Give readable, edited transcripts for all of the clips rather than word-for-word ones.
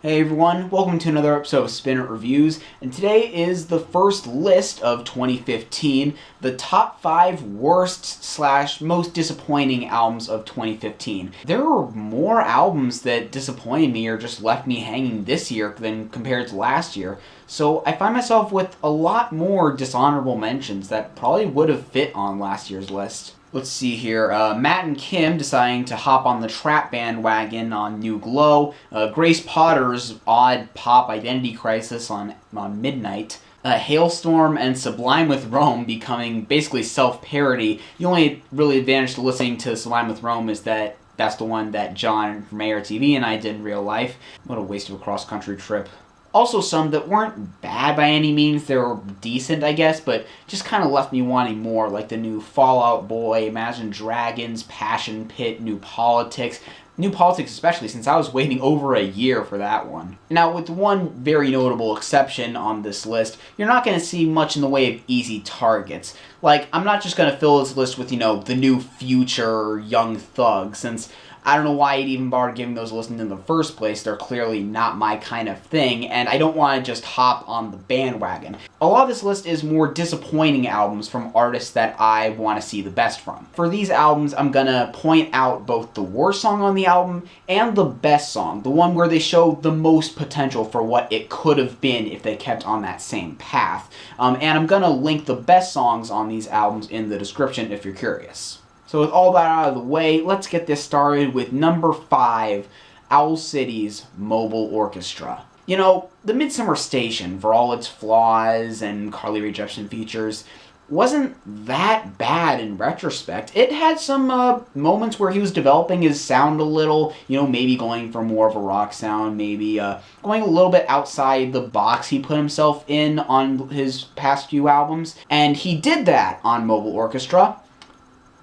Hey everyone, welcome to another episode of Spin It Reviews, and today is the first list of 2015, the top 5 worst / most disappointing albums of 2015. There were more albums that disappointed me or just left me hanging this year than compared to last year, so I find myself with a lot more dishonorable mentions that probably would have fit on last year's list. Let's see here, Matt and Kim deciding to hop on the trap bandwagon on New Glow, Grace Potter's odd pop identity crisis on Midnight, Hailstorm and Sublime with Rome becoming basically self-parody. The only really advantage to listening to Sublime with Rome is that that's the one that John from Mayor TV and I did in real life. What a waste of a cross-country trip. Also some that weren't bad by any means, they were decent I guess, but just kind of left me wanting more, like the new Fall Out Boy, Imagine Dragons, Passion Pit, New Politics. New Politics especially, since I was waiting over a year for that one. Now, with one very notable exception on this list, you're not going to see much in the way of easy targets. Like, I'm not just going to fill this list with, the new Future, Young Thug, since I don't know why I'd even bother giving those listeners in the first place. They're clearly not my kind of thing, and I don't want to just hop on the bandwagon. A lot of this list is more disappointing albums from artists that I want to see the best from. For these albums, I'm gonna point out both the worst song on the album and the best song, the one where they show the most potential for what it could have been if they kept on that same path. And I'm gonna link the best songs on these albums in the description if you're curious. So with all that out of the way, let's get this started with number 5, Owl City's Mobile Orchestra. The Midsummer Station, for all its flaws and Carly Rae Jepsen features, wasn't that bad in retrospect. It had some moments where he was developing his sound a little, maybe going for more of a rock sound, maybe going a little bit outside the box he put himself in on his past few albums. And he did that on Mobile Orchestra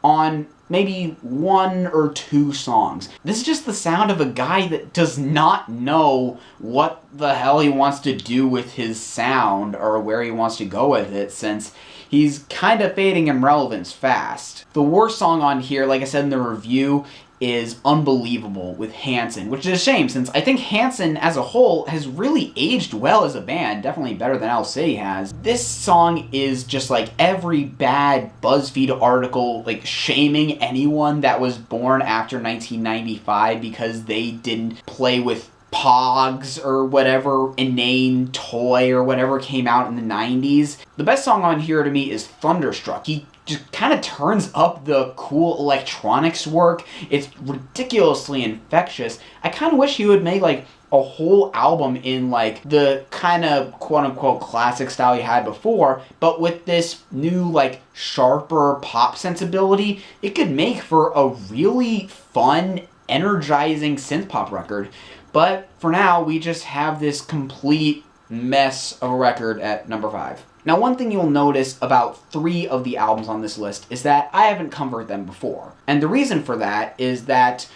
on maybe 1 or 2 songs. This is just the sound of a guy that does not know what the hell he wants to do with his sound or where he wants to go with it, since he's kind of fading in relevance fast. The worst song on here, like I said in the review, is Unbelievable with Hanson, which is a shame since I think Hanson as a whole has really aged well as a band, definitely better than Owl City has. This song is just like every bad BuzzFeed article, shaming anyone that was born after 1995 because they didn't play with Pogs or whatever inane toy or whatever came out in the 90s. The best song on here to me is Thunderstruck. He just kind of turns up the cool electronics work. It's ridiculously infectious. I kind of wish he would make a whole album in the kind of quote-unquote classic style he had before, but with this new sharper pop sensibility, it could make for a really fun, energizing synth pop record. But for now, we just have this complete mess of a record at number 5. Now, one thing you'll notice about 3 of the albums on this list is that I haven't covered them before. And the reason for that is that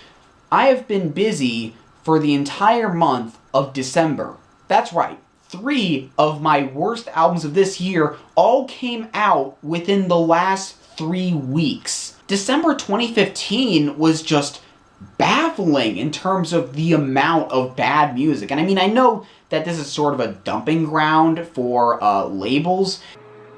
I have been busy for the entire month of December. That's right, 3 of my worst albums of this year all came out within the last 3 weeks. December 2015 was just baffling in terms of the amount of bad music. And I know that this is sort of a dumping ground for labels.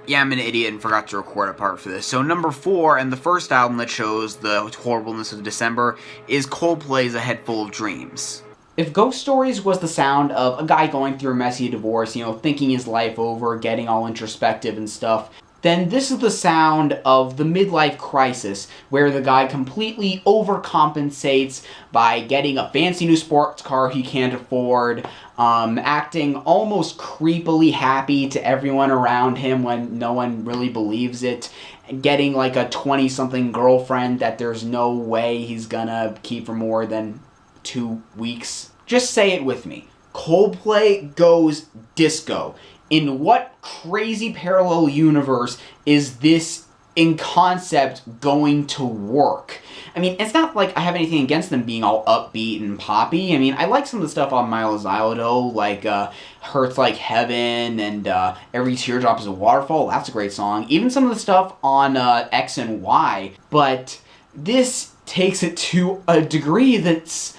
Yeah, I'm an idiot and forgot to record a part for this. So number 4, and the first album that shows the horribleness of December, is Coldplay's A Head Full of Dreams. If Ghost Stories was the sound of a guy going through a messy divorce, thinking his life over, getting all introspective and stuff, then this is the sound of the midlife crisis, where the guy completely overcompensates by getting a fancy new sports car he can't afford, acting almost creepily happy to everyone around him when no one really believes it, getting a 20-something girlfriend that there's no way he's gonna keep for more than 2 weeks. Just say it with me. Coldplay goes disco. In what crazy parallel universe is this in concept going to work? It's not like I have anything against them being all upbeat and poppy. I like some of the stuff on Milo Xyloto, Hurts Like Heaven and Every Teardrop is a Waterfall. That's a great song. Even some of the stuff on X and Y. But this takes it to a degree that's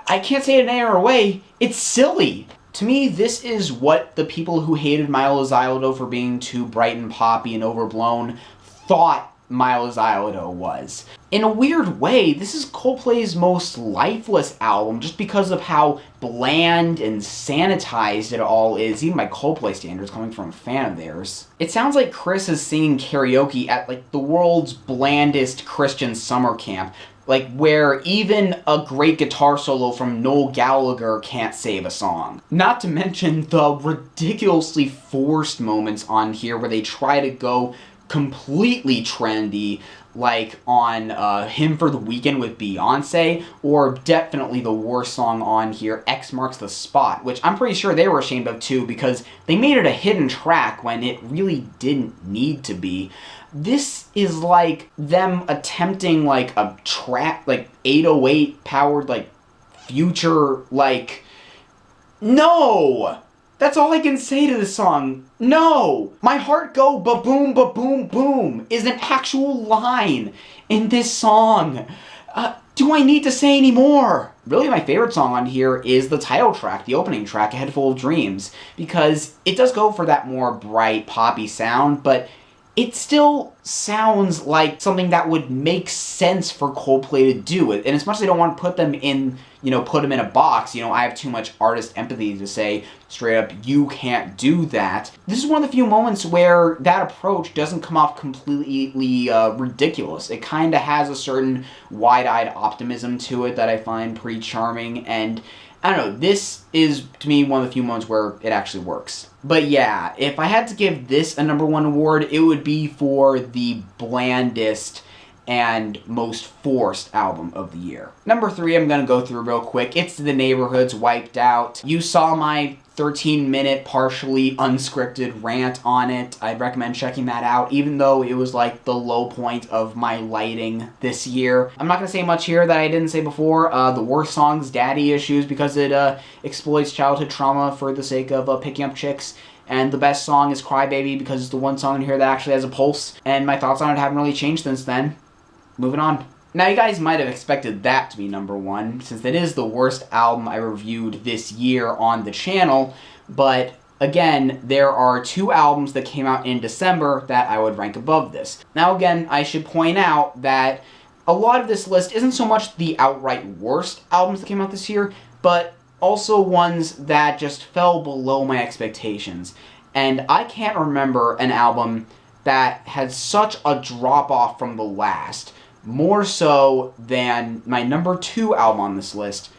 I can't say it in any other way, it's silly. To me, this is what the people who hated Milo Xyloto for being too bright and poppy and overblown thought Milo Xyloto was. In a weird way, this is Coldplay's most lifeless album just because of how bland and sanitized it all is, even by Coldplay standards, coming from a fan of theirs. It sounds like Chris is singing karaoke at like the world's blandest Christian summer camp, like where even a great guitar solo from Noel Gallagher can't save a song. Not to mention the ridiculously forced moments on here where they try to go completely trendy, like on Hymn for the Weekend with Beyonce, or definitely the worst song on here, X Marks the Spot, which I'm pretty sure they were ashamed of too because they made it a hidden track when it really didn't need to be. This is like them attempting like a track, like 808 powered like future, like, no! That's all I can say to this song. No! My heart go ba-boom, ba-boom, boom is an actual line in this song. Do I need to say any more? Really, my favorite song on here is the title track, the opening track, A Head Full of Dreams, because it does go for that more bright, poppy sound, but it still sounds like something that would make sense for Coldplay to do. And as much as I don't want to put them in, put them in a box, I have too much artist empathy to say straight up, you can't do that. This is one of the few moments where that approach doesn't come off completely ridiculous. It kind of has a certain wide-eyed optimism to it that I find pretty charming, and I don't know, this is, to me, one of the few moments where it actually works. But yeah, if I had to give this a #1 award, it would be for the blandest and most forced album of the year. Number 3, I'm gonna go through real quick. It's The Neighborhood's Wiped Out. You saw my 13-minute, partially unscripted rant on it. I'd recommend checking that out, even though it was like the low point of my lighting this year. I'm not gonna say much here that I didn't say before. The worst song's Daddy Issues because it exploits childhood trauma for the sake of picking up chicks. And the best song is Cry Baby because it's the one song in here that actually has a pulse. And my thoughts on it haven't really changed since then. Moving on. Now, you guys might have expected that to be #1, since it is the worst album I reviewed this year on the channel, but again, there are 2 albums that came out in December that I would rank above this. Now, again, I should point out that a lot of this list isn't so much the outright worst albums that came out this year, but also ones that just fell below my expectations. And I can't remember an album that had such a drop-off from the last. More so than my #2 album on this list,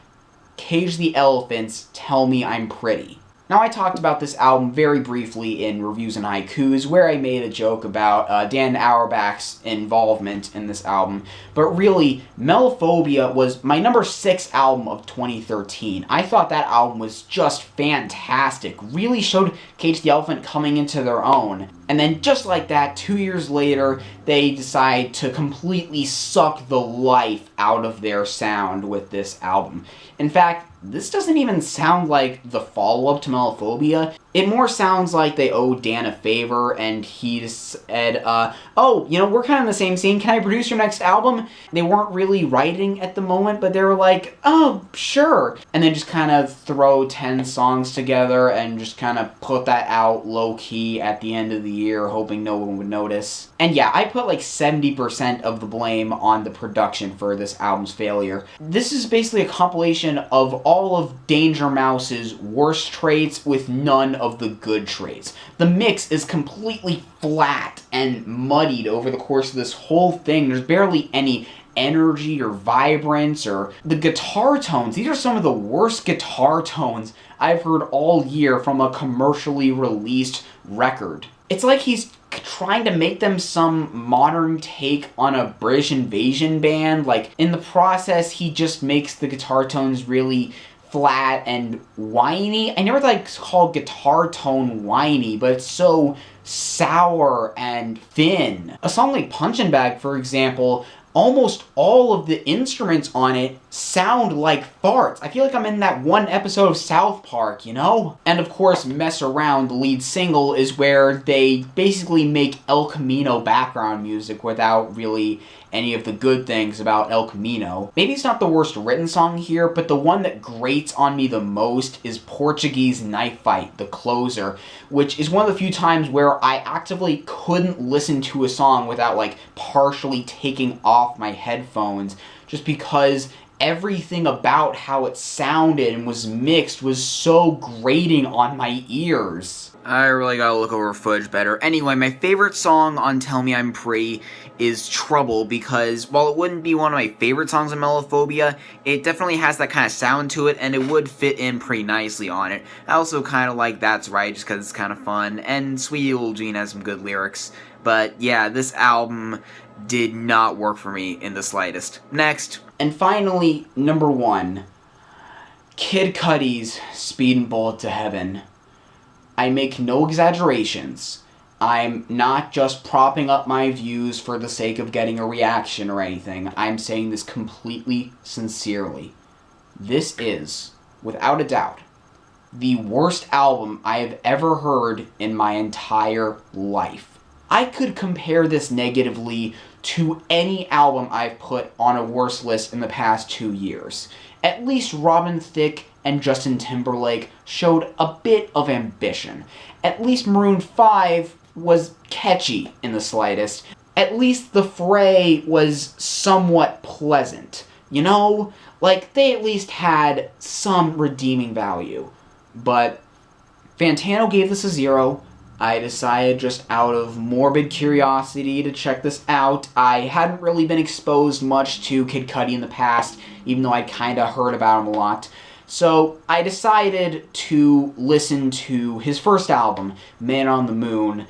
Cage the Elephant's Tell Me I'm Pretty. Now, I talked about this album very briefly in Reviews and Haikus, where I made a joke about Dan Auerbach's involvement in this album, but really, Melophobia was my #6 album of 2013. I thought that album was just fantastic, really showed Cage the Elephant coming into their own. And then just like that, 2 years later, they decide to completely suck the life out of their sound with this album. In fact, this doesn't even sound like the follow-up to Melophobia. It more sounds like they owe Dan a favor, and he just said, oh, we're kind of in the same scene, can I produce your next album? They weren't really writing at the moment, but they were like, oh, sure. And then just kind of throw 10 songs together and just kind of put that out low-key at the end of the year, hoping no one would notice. And yeah, I put like 70% of the blame on the production for this album's failure. This is basically a compilation of all of Danger Mouse's worst traits with none of the good traits. The mix is completely flat and muddied over the course of this whole thing. There's barely any energy or vibrance, or the guitar tones. These are some of the worst guitar tones I've heard all year from a commercially released record. It's like he's trying to make them some modern take on a British invasion band. Like, in the process, he just makes the guitar tones really flat and whiny. I never thought I'd call guitar tone whiny, but it's so sour and thin. A song like Punchin' Bag, for example, almost all of the instruments on it sound like farts. I feel like I'm in that one episode of South Park, you know? And of course, Mess Around, the lead single, is where they basically make El Camino background music without really any of the good things about El Camino. Maybe it's not the worst written song here, but the one that grates on me the most is Portuguese Knife Fight, the closer, which is one of the few times where I actively couldn't listen to a song without like partially taking off my headphones, just because everything about how it sounded and was mixed was so grating on my ears. I really gotta look over footage better. Anyway, my favorite song on Tell Me I'm Pretty is Trouble, because while it wouldn't be one of my favorite songs on Melophobia, it definitely has that kind of sound to it, and it would fit in pretty nicely on it. I also kind of like That's Right, just because it's kind of fun, and Sweetie Little Jean has some good lyrics. But yeah, this album did not work for me in the slightest. Next. And finally, number 1, Kid Cudi's Speedin' Bullet to Heaven. I make no exaggerations. I'm not just propping up my views for the sake of getting a reaction or anything. I'm saying this completely sincerely. This is, without a doubt, the worst album I have ever heard in my entire life. I could compare this negatively to any album I've put on a worst list in the past 2 years. At least Robin Thicke and Justin Timberlake showed a bit of ambition. At least Maroon 5 was catchy in the slightest. At least The Fray was somewhat pleasant. You know? Like, they at least had some redeeming value. But Fantano gave this a 0. I decided just out of morbid curiosity to check this out. I hadn't really been exposed much to Kid Cudi in the past, even though I'd kind of heard about him a lot. So I decided to listen to his first album, Man on the Moon,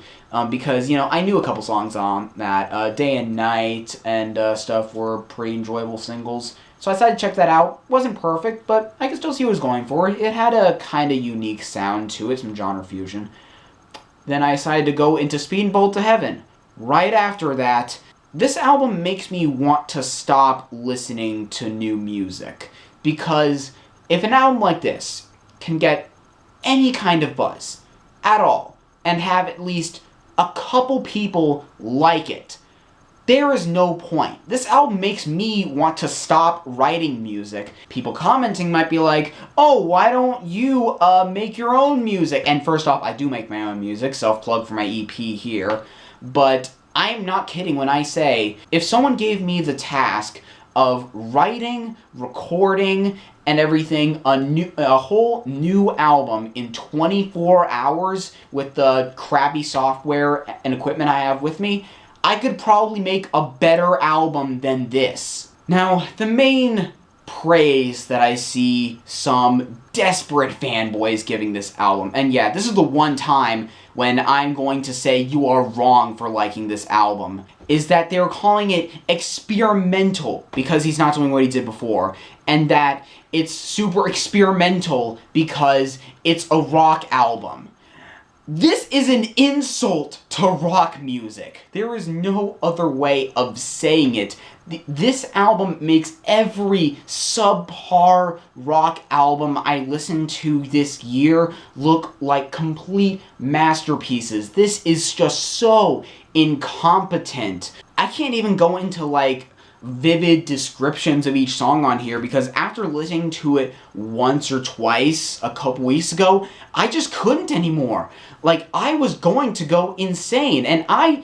because, you know, I knew a couple songs on that. Day and Night and stuff were pretty enjoyable singles. So I decided to check that out. Wasn't perfect, but I could still see what it was going for. It had a kind of unique sound to it, some genre fusion. Then I decided to go into Speedin' Bullet to Heaven. Right after that, this album makes me want to stop listening to new music. Because if an album like this can get any kind of buzz at all, and have at least a couple people like it, there is no point. This album makes me want to stop writing music. People commenting might be like, oh, why don't you make your own music? And first off, I do make my own music, self-plug for my EP here. But I'm not kidding when I say, if someone gave me the task of writing, recording, and everything, a whole new album in 24 hours with the crappy software and equipment I have with me, I could probably make a better album than this. Now, the main praise that I see some desperate fanboys giving this album, and yeah, this is the one time when I'm going to say you are wrong for liking this album, is that they're calling it experimental because he's not doing what he did before, and that it's super experimental because it's a rock album. This is an insult to rock music. There is no other way of saying it. This album makes every subpar rock album I listened to this year look like complete masterpieces. This is just so incompetent. I can't even go into, like, vivid descriptions of each song on here because after listening to it once or twice a couple weeks ago, I just couldn't anymore. Like, I was going to go insane, and I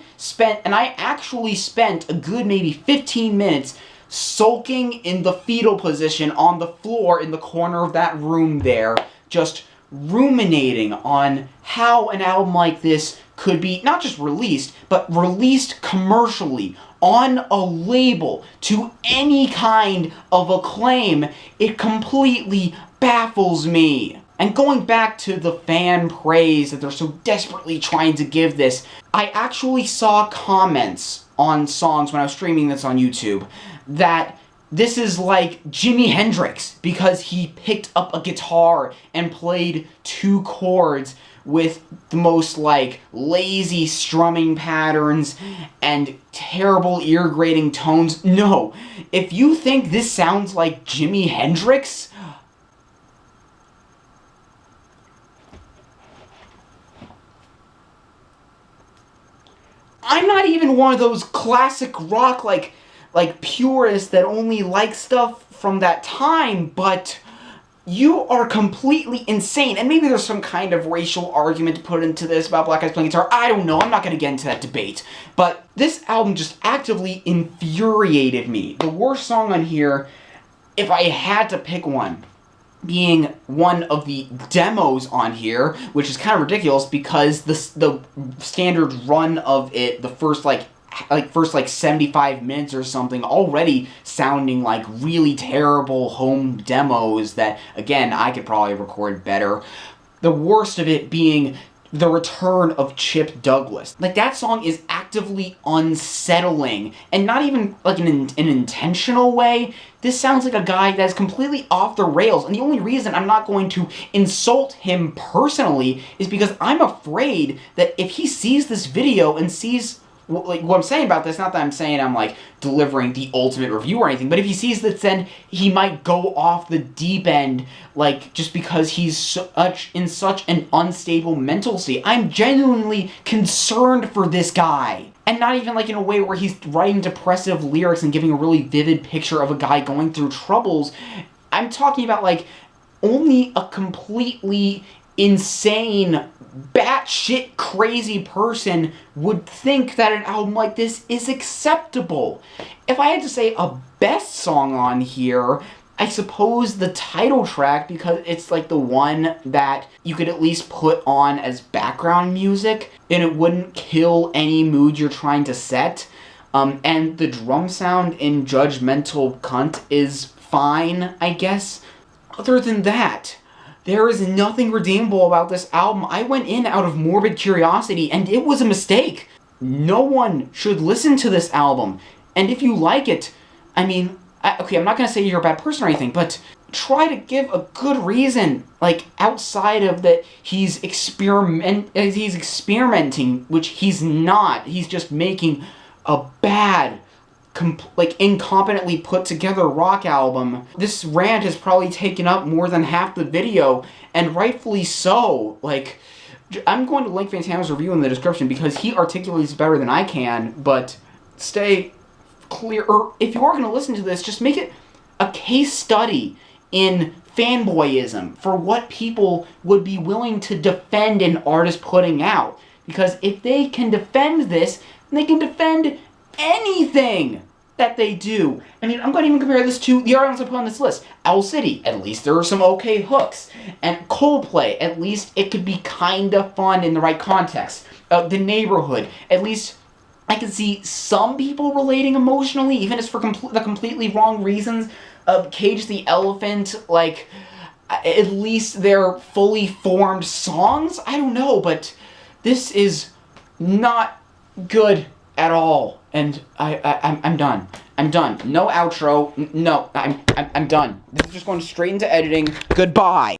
actually spent a good maybe 15 minutes sulking in the fetal position on the floor in the corner of that room there, just ruminating on how an album like this could be not just released, but released commercially on a label to any kind of acclaim. It completely baffles me. And going back to the fan praise that they're so desperately trying to give this, I actually saw comments on songs when I was streaming this on YouTube that this is like Jimi Hendrix because he picked up a guitar and played 2 chords with the most, like, lazy strumming patterns and terrible ear-grating tones. No. If you think this sounds like Jimi Hendrix, I'm not even one of those classic rock, like purists that only like stuff from that time, but you are completely insane. And maybe there's some kind of racial argument to put into this about black guys playing guitar. I don't know. I'm not going to get into that debate. But this album just actively infuriated me. The worst song on here, if I had to pick one, being one of the demos on here, which is kind of ridiculous because the standard run of it, the first like 75 minutes or something, already sounding like really terrible home demos that, again, I could probably record better. The worst of it being the return of Chip Douglas. Like, that song is actively unsettling, and not even like in an intentional way. This sounds like a guy that's completely off the rails, and the only reason I'm not going to insult him personally is because I'm afraid that if he sees this video and sees, like, what I'm saying about this, not that I'm saying I'm, like, delivering the ultimate review or anything, but if he sees this, then he might go off the deep end, like, just because he's in such an unstable mental state. I'm genuinely concerned for this guy. And not even, like, in a way where he's writing depressive lyrics and giving a really vivid picture of a guy going through troubles. I'm talking about, like, only a completely insane, batshit crazy person would think that an album like this is acceptable. If I had to say a best song on here, I suppose the title track, because it's like the one that you could at least put on as background music and it wouldn't kill any mood you're trying to set. And the drum sound in Judgmental Cunt is fine, I guess. Other than that, there is nothing redeemable about this album. I went in out of morbid curiosity, and it was a mistake. No one should listen to this album. And if you like it, I mean, okay, I'm not going to say you're a bad person or anything, but try to give a good reason, like, outside of that he's experimenting, which he's not. He's just making a bad, incompetently put together rock album. This rant has probably taken up more than half the video, and rightfully so. Like, I'm going to link Fantana's review in the description because he articulates better than I can, but stay clear, or if you are going to listen to this, just make it a case study in fanboyism for what people would be willing to defend an artist putting out. Because if they can defend this, they can defend anything that they do. I mean, I'm going to even compare this to the artists I put on this list. Owl City, at least there are some okay hooks. And Coldplay, at least it could be kind of fun in the right context. The Neighbourhood, at least I can see some people relating emotionally, even if it's for the completely wrong reasons. Cage the Elephant, like, at least they're fully formed songs? I don't know, but this is not good at all. And I'm done. I'm done. No outro. No, I'm done. This is just going straight into editing. Goodbye.